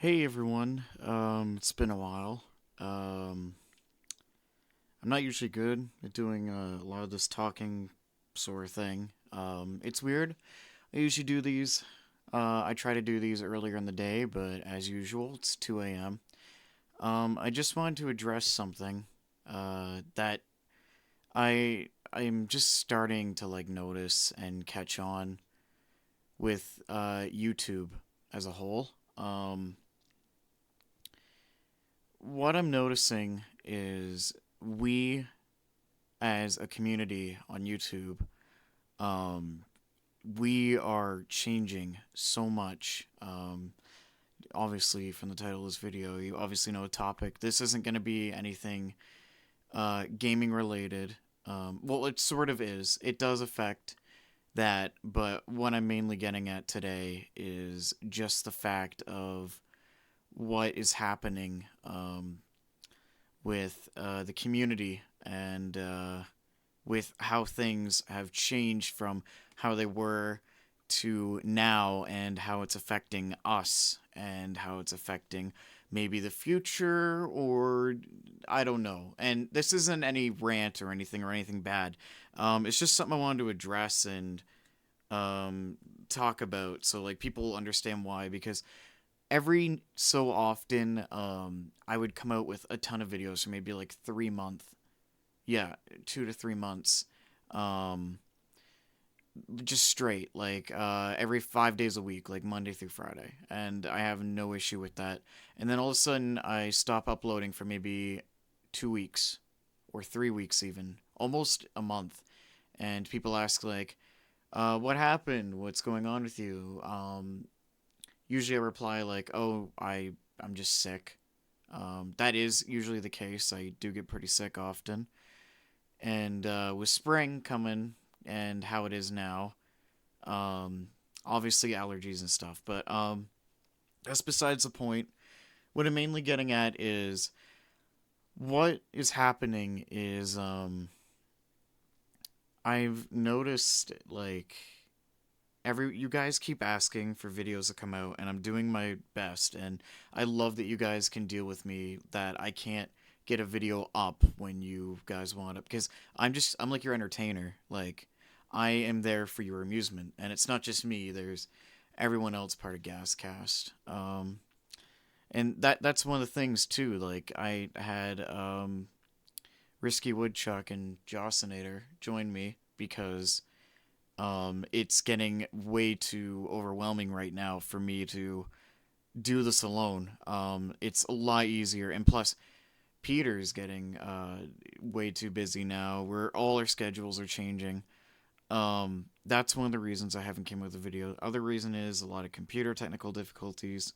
Hey everyone, it's been a while. Um, I'm not usually good at doing a lot of this talking sort of thing. It's weird. I usually do these. I try to do these earlier in the day, but as usual, it's 2 a.m. I just wanted to address something that I'm just starting to like notice and catch on with YouTube as a whole. What I'm noticing is we, as a community on YouTube, um, we are changing so much. Obviously, from the title of this video, you obviously know the topic. This isn't going to be anything gaming related. Well, it sort of is. It does affect that, but what I'm mainly getting at today is just the fact of what is happening with the community and with how things have changed from how they were to now and how it's affecting us and how it's affecting maybe the future or I don't know. And this isn't any rant or anything bad. It's just something I wanted to address and um, talk about so like people understand why because every so often I would come out with a ton of videos for maybe like 3 month, yeah, 2 to 3 months, um just straight like every 5 days a week, like Monday through Friday, and I have no issue with that. And then all of a sudden I stop uploading for maybe 2 weeks or 3 weeks, even almost a month, and people ask like what happened, what's going on with you. Usually I reply like, "Oh, I'm just sick." That is usually the case. I do get pretty sick often, and with spring coming and how it is now, um, obviously allergies and stuff. But that's besides the point. What I'm mainly getting at is what is happening is I've noticed like every you guys keep asking for videos to come out, and I'm doing my best, and I love that you guys can deal with me that I can't get a video up when you guys want it, because I'm like your entertainer. Like I am there for your amusement, and it's not just me. There's everyone else part of Gascast. And that's one of the things too. Like I had Risky Woodchuck and Jocinator join me because it's getting way too overwhelming right now for me to do this alone. It's a lot easier, and plus, Peter's getting way too busy now. Where all our schedules are changing. That's one of the reasons I haven't came with a video. Other reason is a lot of computer technical difficulties.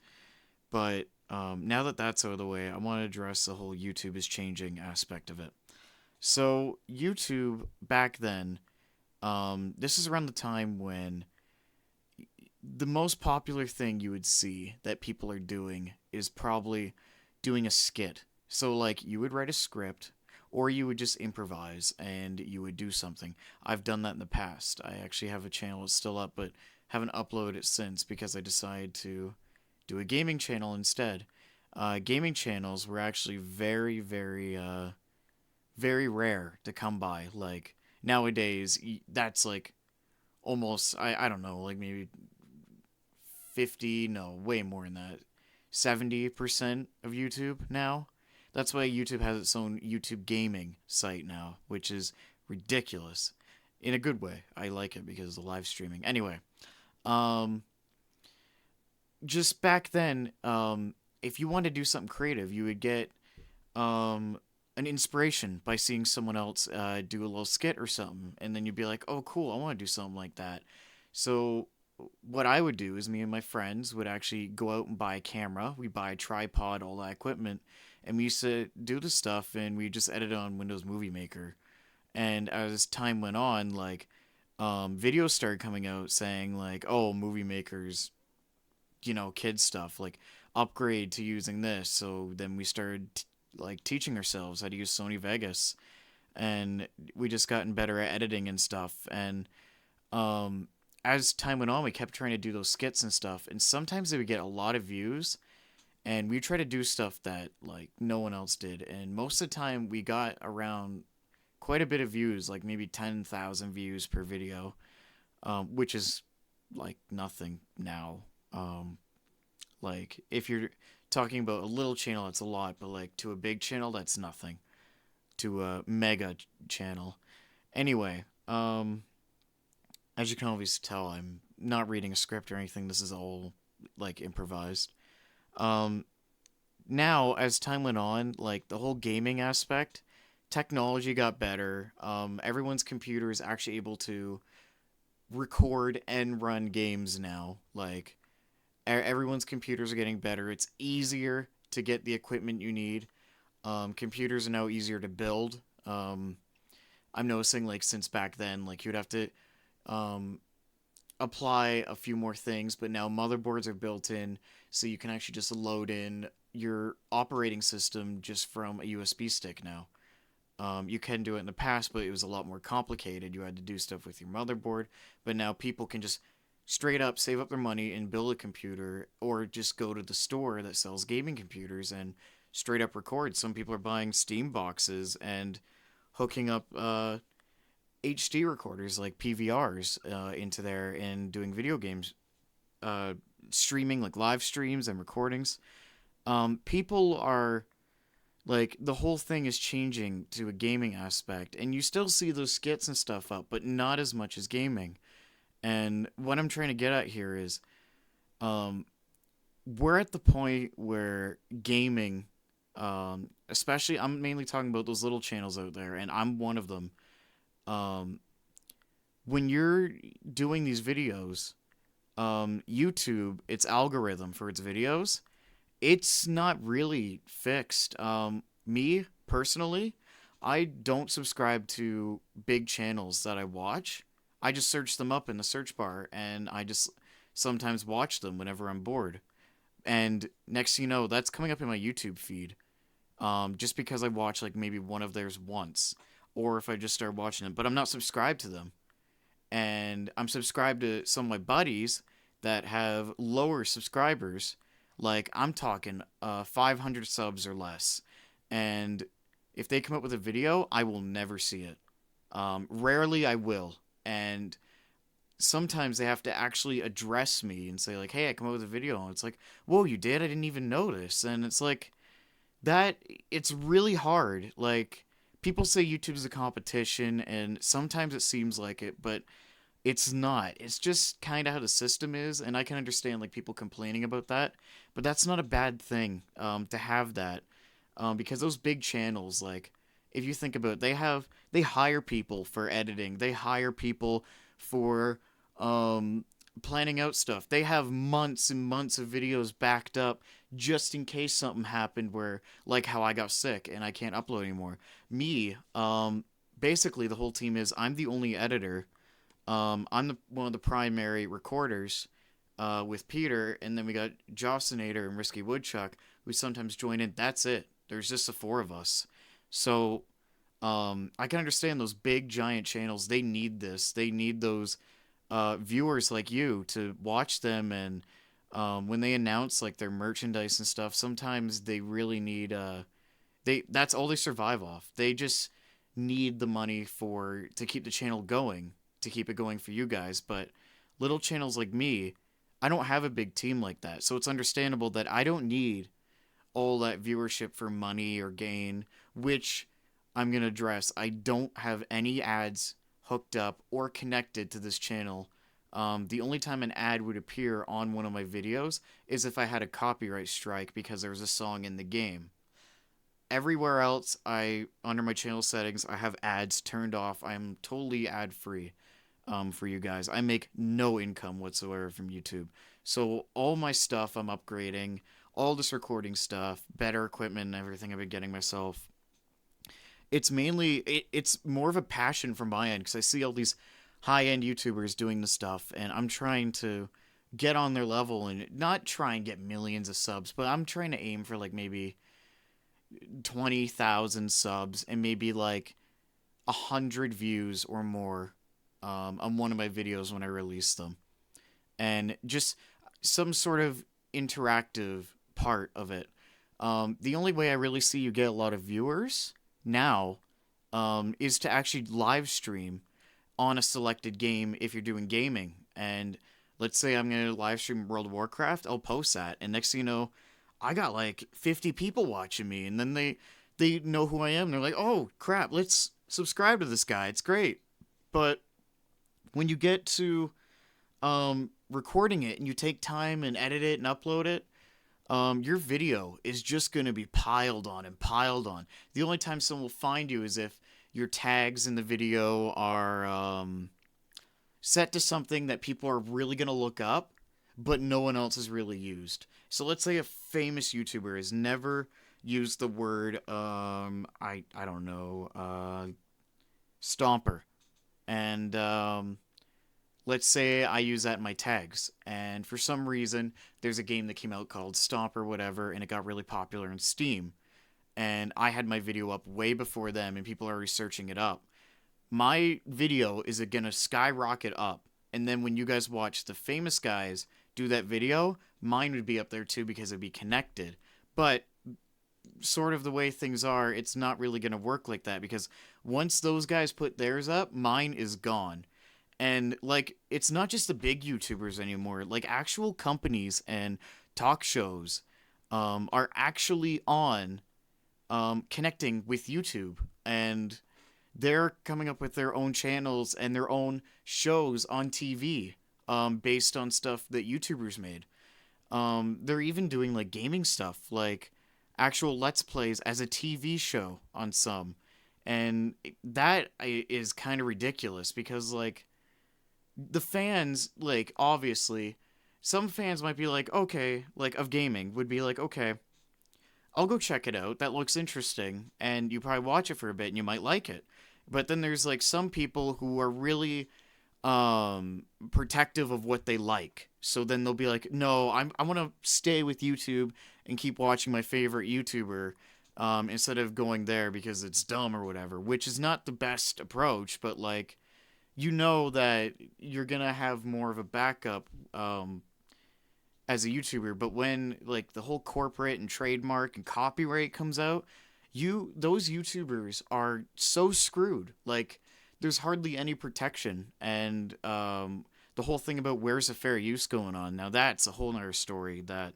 But now that that's out of the way, I want to address the whole YouTube is changing aspect of it. So YouTube back then, this is around the time when the most popular thing you would see that people are doing is probably doing a skit. So, like, you would write a script, or you would just improvise and you would do something. I've done that in the past. I actually have a channel that's still up, but haven't uploaded it since because I decided to do a gaming channel instead. Gaming channels were actually very rare to come by. Like, nowadays, that's like almost, I don't know, like maybe 50, no, way more than that, 70% of YouTube now. That's why YouTube has its own YouTube gaming site now, which is ridiculous in a good way. I like it because of the live streaming. Anyway, um, just back then, if you wanted to do something creative, you would get um, an inspiration by seeing someone else do a little skit or something, and then you'd be like, "Oh, cool! I want to do something like that." So what I would do is me and my friends would actually go out and buy a camera. We buy a tripod, all that equipment, and we used to do the stuff, and we just edit on Windows Movie Maker. And as time went on, like videos started coming out saying like, "Oh, Movie Maker's kid stuff, like upgrade to using this." So then we started like teaching ourselves how to use Sony Vegas, and we just gotten better at editing and stuff. And um, as time went on, we kept trying to do those skits and stuff, and sometimes they would get a lot of views, and we try to do stuff that like no one else did. And most of the time, we got around quite a bit of views, like maybe 10,000 views per video, which is like nothing now. Um, like if you're talking about a little channel, it's a lot, but like to a big channel, that's nothing. To a mega channel. Anyway, as you can always tell, I'm not reading a script or anything. This is all like improvised. Um, Now, as time went on, like the whole gaming aspect, technology got better. Everyone's computer is actually able to record and run games now. Like everyone's computers are getting better. It's easier to get the equipment you need. Computers are now easier to build. I'm noticing like since back then, like you'd have to um, apply a few more things, but now motherboards are built in, so you can actually just load in your operating system just from a USB stick now. You can do it in the past, but it was a lot more complicated. You had to do stuff with your motherboard, but now people can just straight up save up their money and build a computer, or just go to the store that sells gaming computers and straight up record. Some people are buying Steam boxes and hooking up HD recorders like PVRs into there and doing video games, uh, streaming like live streams and recordings. People are like the whole thing is changing to a gaming aspect, and you still see those skits and stuff up, but not as much as gaming. And what I'm trying to get at here is, um, we're at the point where gaming, especially I'm mainly talking about those little channels out there, and I'm one of them. Um, when you're doing these videos, YouTube, its algorithm for its videos, it's not really fixed. Me personally, I don't subscribe to big channels that I watch. I just search them up in the search bar, and I just sometimes watch them whenever I'm bored. And next thing you know, that's coming up in my YouTube feed. Just because I watch like maybe one of theirs once, or if I just start watching them, but I'm not subscribed to them. And I'm subscribed to some of my buddies that have lower subscribers. Like I'm talking 500 subs or less. And if they come up with a video, I will never see it. Rarely I will. And sometimes they have to actually address me and say like, "Hey, I come up with a video." And it's like, "Whoa, you did? I didn't even notice." And it's like that. It's really hard. Like people say YouTube is a competition, and sometimes it seems like it, but it's not. It's just kind of how the system is, and I can understand like people complaining about that, but that's not a bad thing to have that, because those big channels, like if you think about it, they hire people for editing, they hire people for um, planning out stuff. They have months and months of videos backed up just in case something happened where, like how I got sick and I can't upload anymore. Me, basically the whole team is I'm the only editor. I'm one of the primary recorders with Peter, and then we got Jostinator and Risky Woodchuck, who sometimes join in. That's it. There's just the four of us. So I can understand those big giant channels. They need this. They need those viewers like you to watch them, and when they announce like their merchandise and stuff, sometimes they really need that's all they survive off. They just need the money for to keep the channel going, to keep it going for you guys. But little channels like me, I don't have a big team like that. So it's understandable that I don't need all that viewership for money or gain, which I'm going to address. I don't have any ads hooked up or connected to this channel. The only time an ad would appear on one of my videos is if I had a copyright strike because there was a song in the game. Everywhere else, under my channel settings, I have ads turned off. I'm totally ad free for you guys. I make no income whatsoever from YouTube. So all my stuff I'm upgrading, all this recording stuff, better equipment and everything I've been getting myself. It's more of a passion from my end because I see all these high-end YouTubers doing the stuff, and I'm trying to get on their level and not try and get millions of subs, but I'm trying to aim for like maybe 20,000 subs and maybe like 100 views or more on one of my videos when I release them. And just some sort of interactive part of it. The only way I really see you get a lot of viewers now is to actually live stream on a selected game if you're doing gaming. And let's say I'm going to live stream World of Warcraft, I'll post that. And next thing you know, I got like 50 people watching me. And then they know who I am. They're like, oh, crap, let's subscribe to this guy. It's great. But when you get to recording it and you take time and edit it and upload it, your video is just going to be piled on and piled on. The only time someone will find you is if your tags in the video are set to something that people are really going to look up, but no one else has really used. So let's say a famous YouTuber has never used the word, I don't know, stomper. And let's say I use that in my tags, and for some reason, there's a game that came out called Stomp or whatever, and it got really popular in Steam. And I had my video up way before them, and people are already searching it up. My video is gonna skyrocket up, and then when you guys watch the famous guys do that video, mine would be up there too because it'd be connected. But sort of the way things are, it's not really gonna work like that because once those guys put theirs up, mine is gone. And like it's not just the big YouTubers anymore. Like actual companies and talk shows are actually on connecting with YouTube, and they're coming up with their own channels and their own shows on TV based on stuff that YouTubers made. They're even doing like gaming stuff, like actual Let's Plays as a TV show on some. And that is kind of ridiculous because like the fans, like, obviously, some fans might be like, okay, like, of gaming, would be like, okay, I'll go check it out. That looks interesting. And you probably watch it for a bit and you might like it. But then there's, like, some people who are really protective of what they like. So then they'll be like, no, I want to stay with YouTube and keep watching my favorite YouTuber instead of going there because it's dumb or whatever, which is not the best approach, but, like, you know that you're gonna have more of a backup as a YouTuber. But when like the whole corporate and trademark and copyright comes out, those YouTubers are so screwed. Like there's hardly any protection, and the whole thing about where's the fair use going on. Now that's a whole nother story. That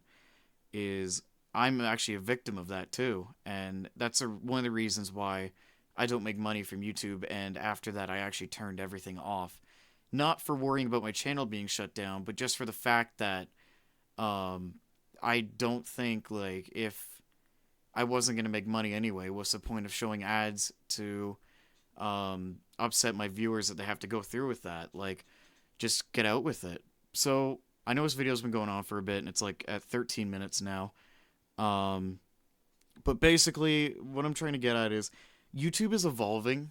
is, I'm actually a victim of that too, and that's one of the reasons why I don't make money from YouTube, and after that I actually turned everything off. Not for worrying about my channel being shut down, but just for the fact that I don't think, like, if I wasn't going to make money anyway, what's the point of showing ads to upset my viewers that they have to go through with that? Like, just get out with it. So, I know this video's been going on for a bit, and it's like at 13 minutes now. But basically, what I'm trying to get at is, YouTube is evolving.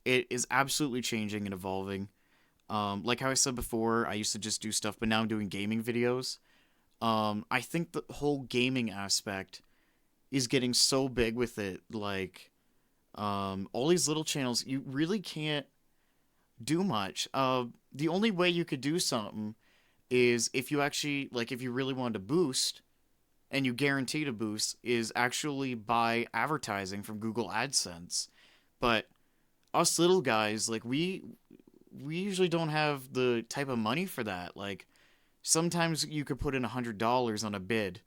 It is absolutely changing and evolving. Like how I said before, I used to just do stuff, but now I'm doing gaming videos. I think the whole gaming aspect is getting so big with it. Like, all these little channels, you really can't do much. The only way you could do something is if you actually, like, if you really wanted to boost, and you guarantee to boost, is actually by advertising from Google AdSense. But us little guys, like, we usually don't have the type of money for that. Like, sometimes you could put in $100 on a bid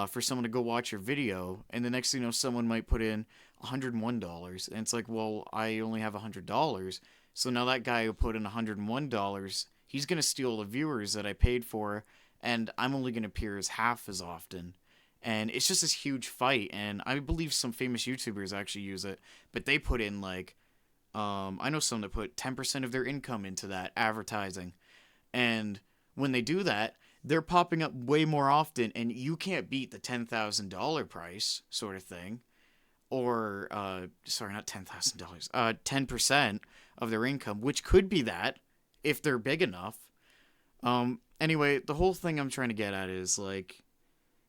for someone to go watch your video, and the next thing you know, someone might put in $101, and it's like, well, I only have $100, so now that guy who put in $101, he's gonna steal the viewers that I paid for, and I'm only gonna appear as half as often. And it's just this huge fight, and I believe some famous YouTubers actually use it, but they put in, like, I know some that put 10% of their income into that advertising, and when they do that, they're popping up way more often, and you can't beat the $10,000 price, sort of thing. Or, sorry, not $10,000, 10% of their income, which could be that, if they're big enough. Anyway, the whole thing I'm trying to get at is, like,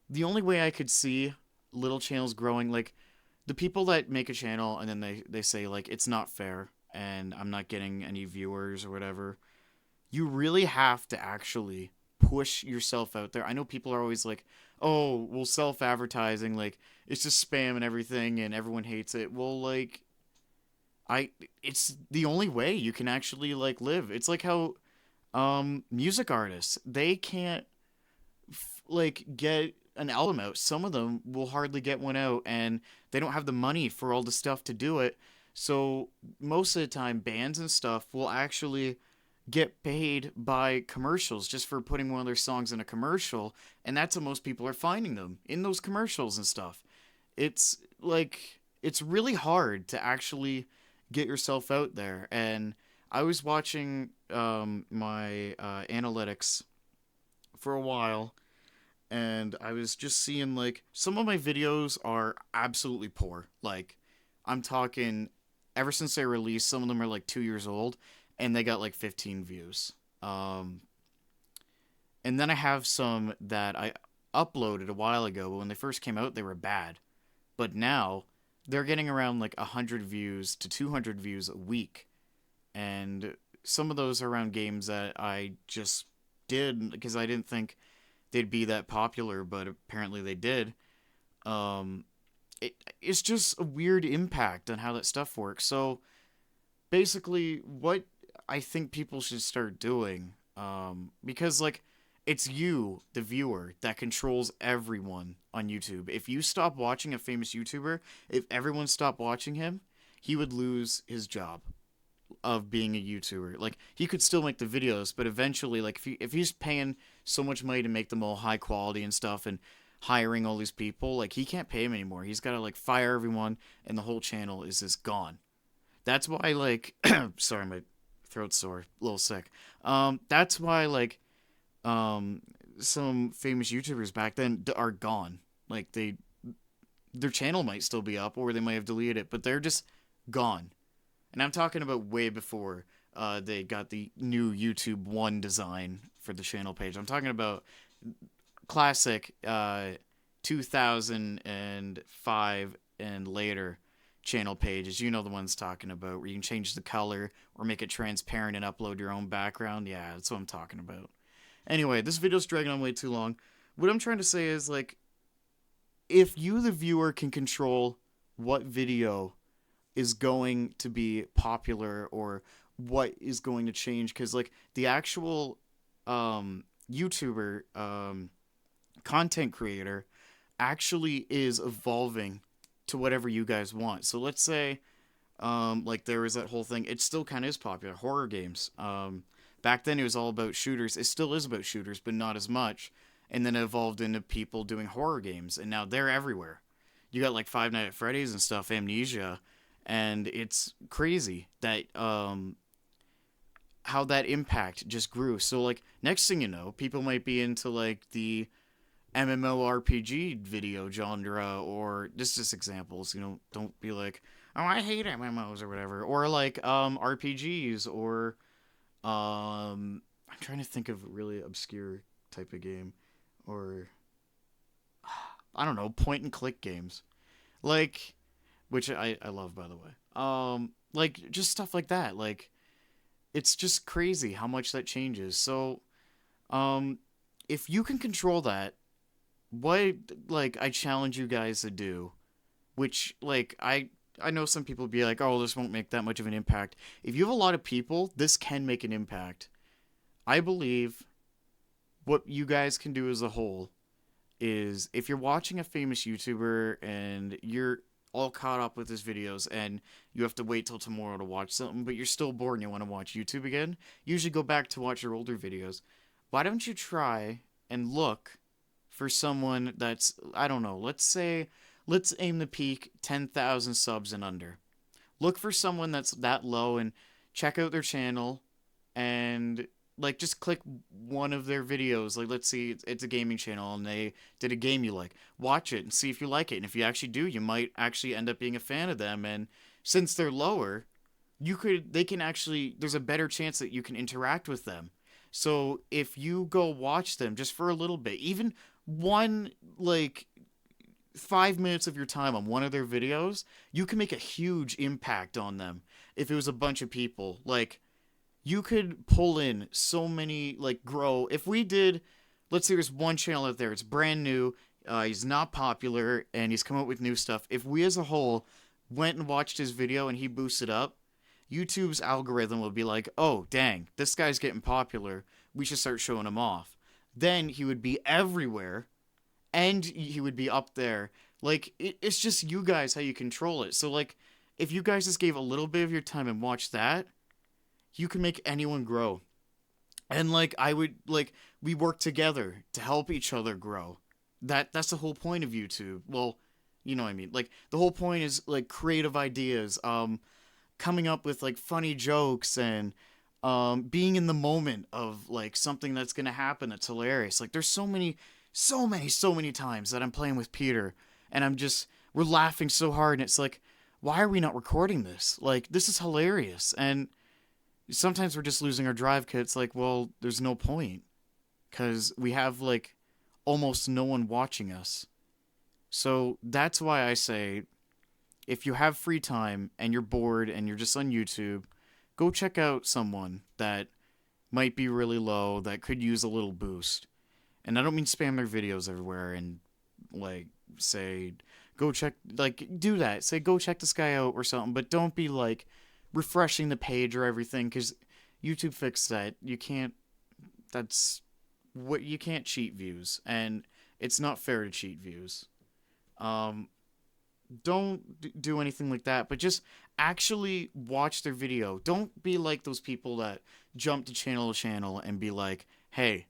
the only way I could see little channels growing, like, the people that make a channel and then they say, like, it's not fair, and I'm not getting any viewers or whatever, you really have to actually push yourself out there. I know people are always like, oh, well, self-advertising, like, it's just spam and everything, and everyone hates it. Well, like, I, it's the only way you can actually, like, live. It's like how, music artists, they can't, like, get an album out. Some of them will hardly get one out, and they don't have the money for all the stuff to do it. So, most of the time, bands and stuff will actually get paid by commercials just for putting one of their songs in a commercial, and that's how most people are finding them, in those commercials and stuff. It's like it's really hard to actually get yourself out there. And I was watching my analytics for a while, and I was just seeing like some of my videos are absolutely poor. Like, I'm talking, ever since they released, some of them are like 2 years old, and they got like 15 views. Um, and then I have some that I uploaded a while ago, but when they first came out, they were bad. But now they're getting around like 100 views to 200 views a week. And some of those are around games that I just did because I didn't think they'd be that popular, but apparently they did. Um, it's just a weird impact on how that stuff works. So basically, what I think people should start doing, because like it's you, the viewer, that controls everyone on YouTube. If you stop watching a famous YouTuber, if everyone stopped watching him, he would lose his job of being a YouTuber. Like, he could still make the videos, but eventually, like, if he's paying so much money to make them all high quality and stuff, and hiring all these people, like, he can't pay him anymore. He's got to like fire everyone, and the whole channel is just gone. That's why, like, sorry, my throat's sore, a little sick. That's why, like, um, some famous YouTubers back then are gone. Like, their channel might still be up, or they might have deleted it, but they're just gone. And I'm talking about way before they got the new YouTube 1 design for the channel page. I'm talking about classic 2005 and later channel pages. You know the ones talking about, where you can change the color or make it transparent and upload your own background. Yeah, that's what I'm talking about. Anyway, this video's dragging on way too long. What I'm trying to say is, like, if you, the viewer, can control what video is going to be popular or what is going to change, because, like, the actual YouTuber content creator actually is evolving to whatever you guys want. So let's say, like, there was that whole thing. It still kind of is popular. Horror games. Back then, it was all about shooters. It still is about shooters, but not as much. And then it evolved into people doing horror games, and now they're everywhere. You got like Five Nights at Freddy's and stuff, Amnesia, and it's crazy that how that impact just grew. So like, next thing you know, people might be into like the MMORPG video genre, or just examples. You know, don't be like, oh, I hate MMOs or whatever, or like RPGs, or I'm trying to think of a really obscure type of game, or I don't know, point and click games, like, which I love, by the way. Like, just stuff like that. Like, it's just crazy how much that changes. So, if you can control that, what, like, I challenge you guys to do, which, like, I know some people be like, oh, this won't make that much of an impact. If you have a lot of people, this can make an impact. I believe what you guys can do as a whole is, if you're watching a famous YouTuber and you're all caught up with his videos and you have to wait till tomorrow to watch something, but you're still bored and you want to watch YouTube again, usually go back to watch your older videos. Why don't you try and look for someone that's, I don't know, let's aim the peak 10,000 subs and under. Look for someone that's that low and check out their channel, and like, just click one of their videos. Like, let's see, it's a gaming channel and they did a game you like. Watch it and see if you like it. And if you actually do, you might actually end up being a fan of them. And since they're lower, there's a better chance that you can interact with them. So if you go watch them just for a little bit, even one, like, 5 minutes of your time on one of their videos, you can make a huge impact on them. If it was a bunch of people, like, you could pull in so many, like, grow. If we did, let's say there's one channel out there, it's brand new, He's not popular, and he's come out with new stuff. If we as a whole went and watched his video and he boosted up, YouTube's algorithm would be like, oh, dang, this guy's getting popular. We should start showing him off. Then he would be everywhere, and he would be up there. Like, it's just you guys how you control it. So, like, if you guys just gave a little bit of your time and watched that, you can make anyone grow. And like I would like we work together to help each other grow. That's the whole point of YouTube. Well, you know what I mean. Like the whole point is like creative ideas, coming up with like funny jokes and being in the moment of like something that's gonna happen that's hilarious. Like there's so many times that I'm playing with Peter and we're laughing so hard and it's like, why are we not recording this? Like this is hilarious. And sometimes we're just losing our drive because it's like, well, there's no point because we have like almost no one watching us. So that's why I say if you have free time and you're bored and you're just on YouTube, go check out someone that might be really low that could use a little boost. And I don't mean spam their videos everywhere and like say go check like do that. Say go check this guy out or something, but don't be like refreshing the page or everything cuz YouTube fixed that. You can't that's what you can't cheat views and it's not fair to cheat views. Um don't do anything like that, but just actually watch their video. Don't be like those people that jump to channel and be like, hey,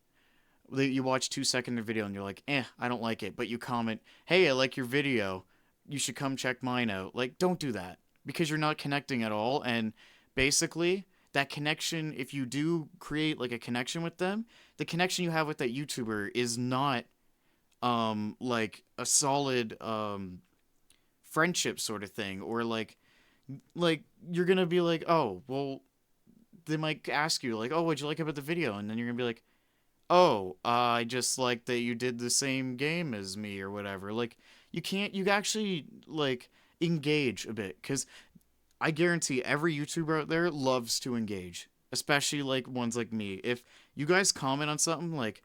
you watch 2 seconds of the video and you're like, I don't like it. But you comment, hey, I like your video. You should come check mine out. Like, don't do that because you're not connecting at all. And basically, that connection, if you do create like a connection with them, the connection you have with that YouTuber is not like a solid friendship sort of thing or like you're gonna be like, oh well, they might ask you like, oh, what'd you like about the video, and then you're gonna be like, oh, I just like that you did the same game as me or whatever. Like you actually like engage a bit because I guarantee every YouTuber out there loves to engage, especially like ones like me. If you guys comment on something like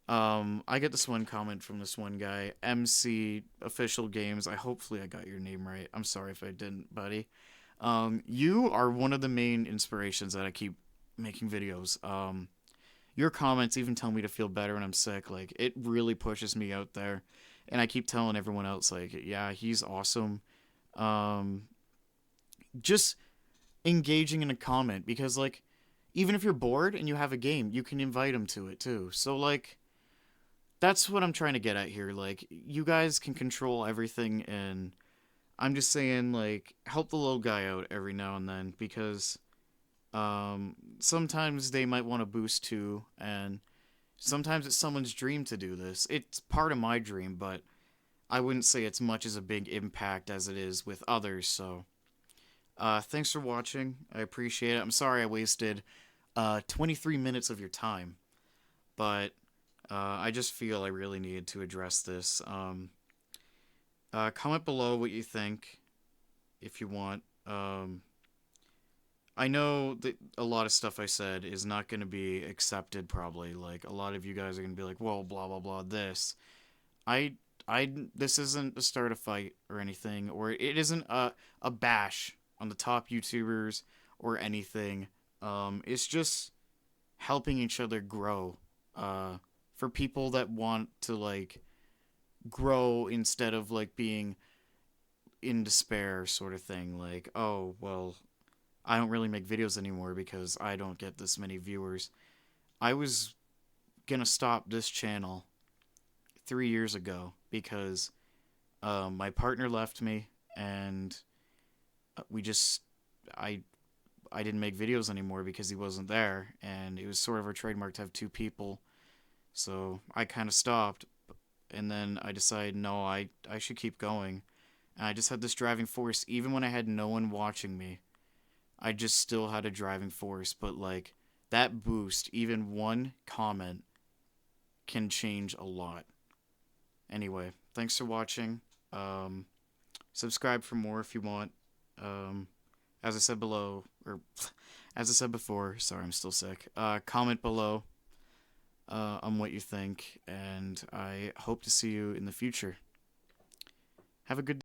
I get this one comment from this one guy, MC Official Games. Hopefully I got your name right. I'm sorry if I didn't, buddy. You are one of the main inspirations that I keep making videos. Your comments even tell me to feel better when I'm sick. Like it really pushes me out there, and I keep telling everyone else like, yeah, he's awesome. Um, just engaging in a comment because like even if you're bored and you have a game, you can invite him to it too. So like that's what I'm trying to get at here. Like, you guys can control everything, and I'm just saying, like, help the little guy out every now and then because sometimes they might want to boost too, and sometimes it's someone's dream to do this. It's part of my dream, but I wouldn't say it's much as a big impact as it is with others. So, thanks for watching. I appreciate it. I'm sorry I wasted 23 minutes of your time, but I just feel I really needed to address this. Comment below what you think, if you want. I know that a lot of stuff I said is not going to be accepted, probably. Like, a lot of you guys are going to be like, well, blah, blah, blah, this. I, this isn't to start a fight or anything, or it isn't a bash on the top YouTubers or anything. It's just helping each other grow. For people that want to like grow instead of like being in despair sort of thing, like, oh well, I don't really make videos anymore because I don't get this many viewers. I was gonna stop this channel 3 years ago because my partner left me and we just I I didn't make videos anymore because he wasn't there, and it was sort of our trademark to have two people. So I kind of stopped, and then I decided, no, I should keep going. And I just had this driving force, even when I had no one watching me. I just still had a driving force, but like that boost, even one comment can change a lot. Anyway, thanks for watching. Subscribe for more if you want. As I said below, or as I said before, sorry, I'm still sick. Comment below. on what you think, and I hope to see you in the future. Have a good day.